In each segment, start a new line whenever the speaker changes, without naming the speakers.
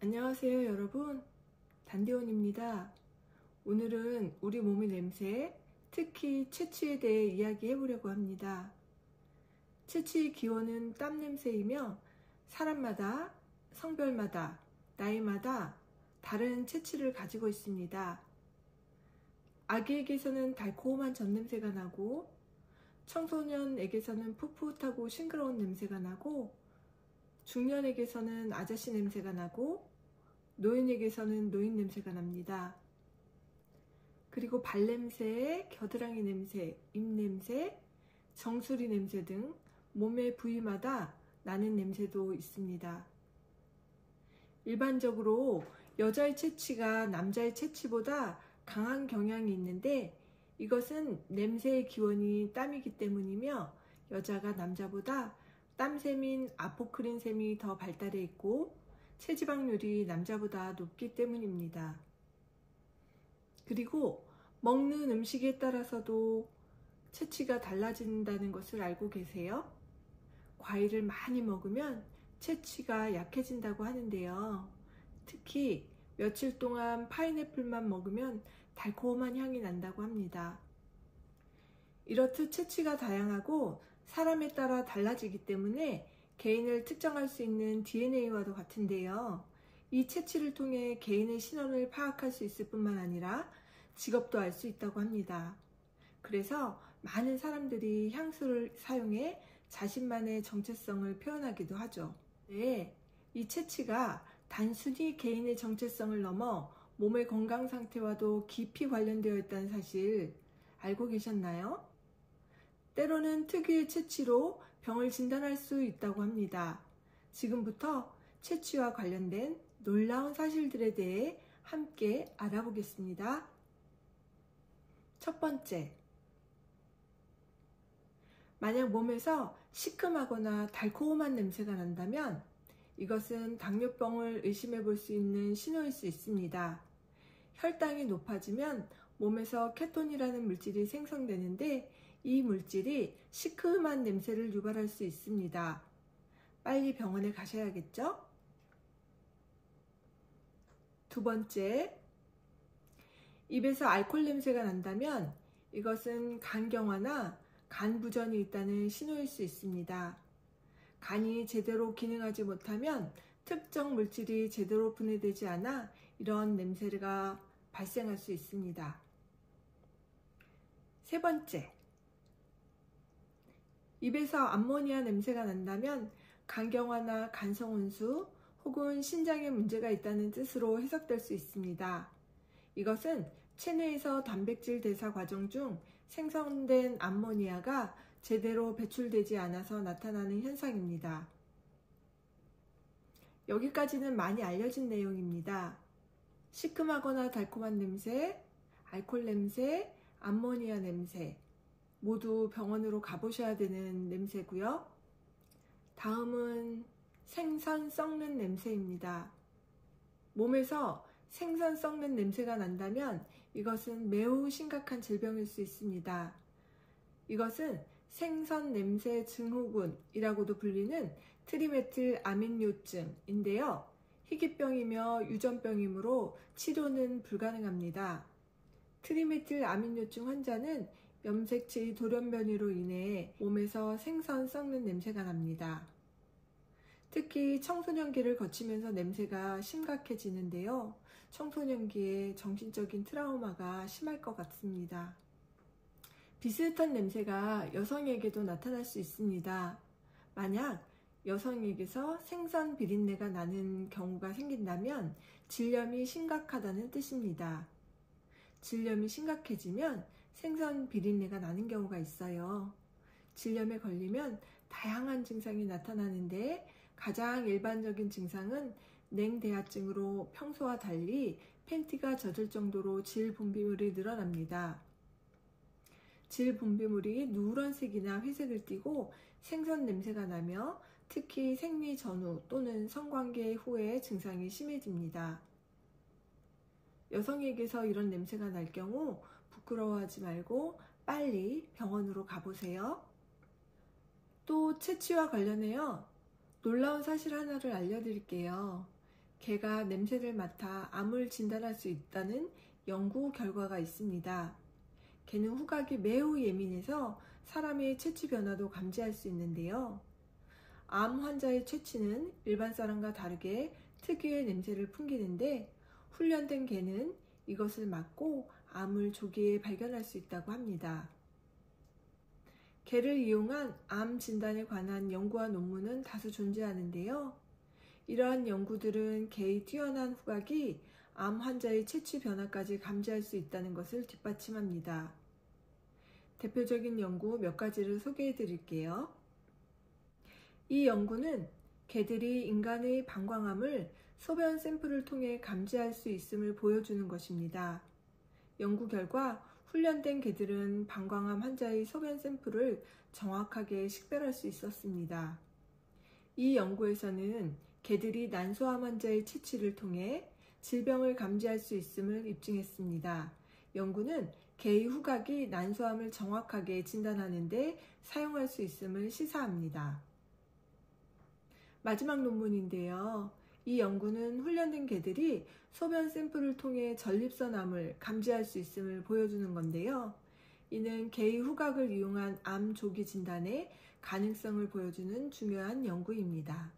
안녕하세요 여러분, 단디온입니다. 오늘은 우리 몸의 냄새, 특히 채취에 대해 이야기해 보려고 합니다. 채취의 기원은 땀 냄새이며 사람마다, 성별마다, 나이마다 다른 채취를 가지고 있습니다. 아기에게서는 달콤한 젖냄새가 나고 청소년에게서는 풋풋하고 싱그러운 냄새가 나고 중년에게서는 아저씨 냄새가 나고 노인에게서는 노인 냄새가 납니다. 그리고 발냄새, 겨드랑이 냄새, 입냄새, 정수리 냄새 등 몸의 부위마다 나는 냄새도 있습니다. 일반적으로 여자의 채취가 남자의 채취보다 강한 경향이 있는데 이것은 냄새의 기원이 땀이기 때문이며 여자가 남자보다 땀샘인 아포크린샘이 더 발달해 있고 체지방률이 남자보다 높기 때문입니다. 그리고 먹는 음식에 따라서도 채취가 달라진다는 것을 알고 계세요? 과일을 많이 먹으면 채취가 약해진다고 하는데요. 특히 며칠 동안 파인애플만 먹으면 달콤한 향이 난다고 합니다. 이렇듯 채취가 다양하고 사람에 따라 달라지기 때문에 개인을 특정할 수 있는 DNA와도 같은데요. 이 채취를 통해 개인의 신원을 파악할 수 있을 뿐만 아니라 직업도 알 수 있다고 합니다. 그래서 많은 사람들이 향수를 사용해 자신만의 정체성을 표현하기도 하죠. 네, 이 채취가 단순히 개인의 정체성을 넘어 몸의 건강 상태와도 깊이 관련되어 있다는 사실 알고 계셨나요? 때로는 특유의 채취로 병을 진단할 수 있다고 합니다. 지금부터 채취와 관련된 놀라운 사실들에 대해 함께 알아보겠습니다. 첫 번째, 만약 몸에서 시큼하거나 달콤한 냄새가 난다면 이것은 당뇨병을 의심해 볼 수 있는 신호일 수 있습니다. 혈당이 높아지면 몸에서 케톤이라는 물질이 생성되는데 이 물질이 시큼한 냄새를 유발할 수 있습니다. 빨리 병원에 가셔야겠죠? 두 번째, 입에서 알코올 냄새가 난다면 이것은 간경화나 간 부전이 있다는 신호일 수 있습니다. 간이 제대로 기능하지 못하면 특정 물질이 제대로 분해되지 않아 이런 냄새가 발생할 수 있습니다. 세 번째, 입에서 암모니아 냄새가 난다면 간경화나 간성혼수 혹은 신장에 문제가 있다는 뜻으로 해석될 수 있습니다. 이것은 체내에서 단백질 대사 과정 중 생성된 암모니아가 제대로 배출되지 않아서 나타나는 현상입니다. 여기까지는 많이 알려진 내용입니다. 시큼하거나 달콤한 냄새, 알코올 냄새, 암모니아 냄새 모두 병원으로 가보셔야 되는 냄새고요. 다음은 생선 썩는 냄새입니다. 몸에서 생선 썩는 냄새가 난다면 이것은 매우 심각한 질병일 수 있습니다. 이것은 생선 냄새 증후군이라고도 불리는 트리메틸 아민요증인데요. 희귀병이며 유전병이므로 치료는 불가능합니다. 트리메틸 아민요증 환자는 염색체의 돌연변이로 인해 몸에서 생선 썩는 냄새가 납니다. 특히 청소년기를 거치면서 냄새가 심각해지는데요. 청소년기에 정신적인 트라우마가 심할 것 같습니다. 비슷한 냄새가 여성에게도 나타날 수 있습니다. 만약 여성에게서 생선 비린내가 나는 경우가 생긴다면 질염이 심각하다는 뜻입니다. 질염이 심각해지면 생선 비린내가 나는 경우가 있어요. 질염에 걸리면 다양한 증상이 나타나는데 가장 일반적인 증상은 냉대하증으로 평소와 달리 팬티가 젖을 정도로 질 분비물이 늘어납니다. 질 분비물이 누런색이나 회색을 띠고 생선 냄새가 나며 특히 생리 전후 또는 성관계 후에 증상이 심해집니다. 여성에게서 이런 냄새가 날 경우 부끄러워하지 말고 빨리 병원으로 가보세요. 또 채취와 관련해요. 놀라운 사실 하나를 알려드릴게요. 개가 냄새를 맡아 암을 진단할 수 있다는 연구 결과가 있습니다. 개는 후각이 매우 예민해서 사람의 체취 변화도 감지할 수 있는데요. 암 환자의 체취는 일반 사람과 다르게 특유의 냄새를 풍기는데 훈련된 개는 이것을 막고 암을 조기에 발견할 수 있다고 합니다. 개를 이용한 암 진단에 관한 연구와 논문은 다수 존재하는데요. 이러한 연구들은 개의 뛰어난 후각이 암 환자의 체취 변화까지 감지할 수 있다는 것을 뒷받침합니다. 대표적인 연구 몇 가지를 소개해 드릴게요. 이 연구는 개들이 인간의 방광암을 소변 샘플을 통해 감지할 수 있음을 보여주는 것입니다. 연구 결과 훈련된 개들은 방광암 환자의 소변 샘플을 정확하게 식별할 수 있었습니다. 이 연구에서는 개들이 난소암 환자의 체취를 통해 질병을 감지할 수 있음을 입증했습니다. 연구는 개의 후각이 난소암을 정확하게 진단하는 데 사용할 수 있음을 시사합니다. 마지막 논문인데요. 이 연구는 훈련된 개들이 소변 샘플을 통해 전립선암을 감지할 수 있음을 보여주는 건데요. 이는 개의 후각을 이용한 암 조기 진단의 가능성을 보여주는 중요한 연구입니다.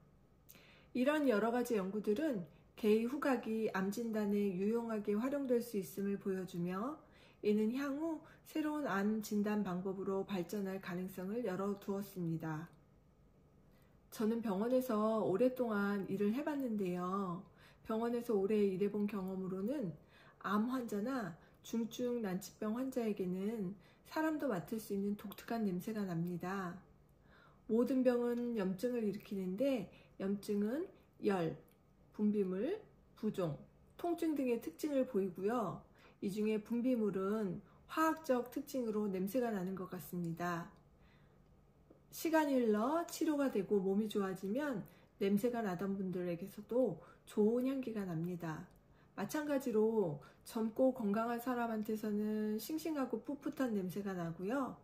이런 여러 가지 연구들은 개의 후각이 암 진단에 유용하게 활용될 수 있음을 보여주며 이는 향후 새로운 암 진단 방법으로 발전할 가능성을 열어두었습니다. 저는 병원에서 오랫동안 일을 해봤는데요. 병원에서 오래 일해본 경험으로는 암 환자나 중증 난치병 환자에게는 사람도 맡을 수 있는 독특한 냄새가 납니다. 모든 병은 염증을 일으키는데 염증은 열, 분비물, 부종, 통증 등의 특징을 보이고요. 이 중에 분비물은 화학적 특징으로 냄새가 나는 것 같습니다. 시간이 흘러 치료가 되고 몸이 좋아지면 냄새가 나던 분들에게서도 좋은 향기가 납니다. 마찬가지로 젊고 건강한 사람한테서는 싱싱하고 풋풋한 냄새가 나고요.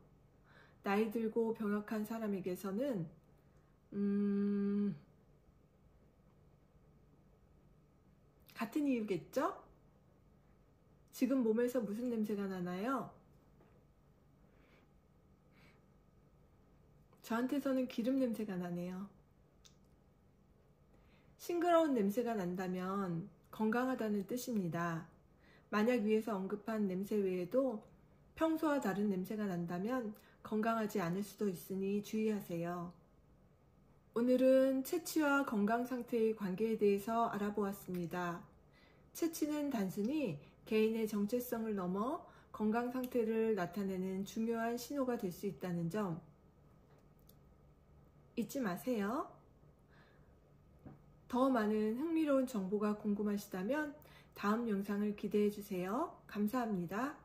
나이 들고 병약한 사람에게서는 같은 이유겠죠? 지금 몸에서 무슨 냄새가 나나요? 저한테서는 기름 냄새가 나네요. 싱그러운 냄새가 난다면 건강하다는 뜻입니다. 만약 위에서 언급한 냄새 외에도 평소와 다른 냄새가 난다면 건강하지 않을 수도 있으니 주의하세요. 오늘은 체취와 건강 상태의 관계에 대해서 알아보았습니다. 체취는 단순히 개인의 정체성을 넘어 건강 상태를 나타내는 중요한 신호가 될 수 있다는 점 잊지 마세요. 더 많은 흥미로운 정보가 궁금하시다면 다음 영상을 기대해 주세요. 감사합니다.